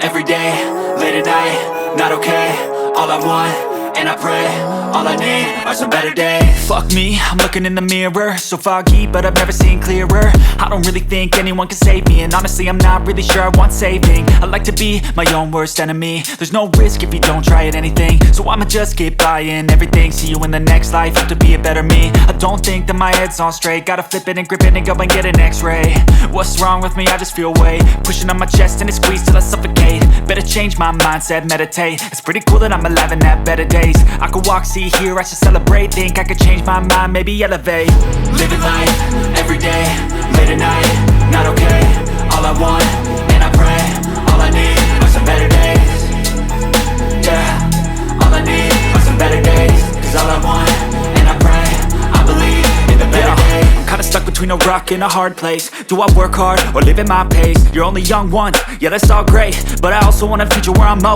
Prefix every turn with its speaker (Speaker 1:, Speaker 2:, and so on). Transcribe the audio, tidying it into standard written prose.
Speaker 1: every day, late at night, not okay. All I want, and I pray, all I need are some better days. Fuck me, I'm looking in the mirror, so foggy, but I've never seen clearer. I don't really think anyone can save me, and honestly I'm not really sure I want saving. I like to be my own worst enemy. There's no risk if you don't try at anything, so I'ma just keep buying everything. See you in the next life, have to be a better me. I don't think that my head's on straight, gotta flip it and grip it and go and get an x-ray. What's wrong with me? I just feel weight pushing on my chest and it squeezes till I suffocate. Better change my mindset, meditate. It's pretty cool that I'm alive and have better days. I could walk, see, hear, I should celebrate. Think I could change my mind, maybe elevate. Living life, every day, late at night, not okay. All I want, and I pray, all I need are some better days. Yeah, all I need are some better days. Cause all I want, and I pray, I believe in the better days. I'm kinda stuck between a rock and a hard place. Do I work hard or live at my pace? You're only young once, yeah that's all great, but I also want a future where I'm okay.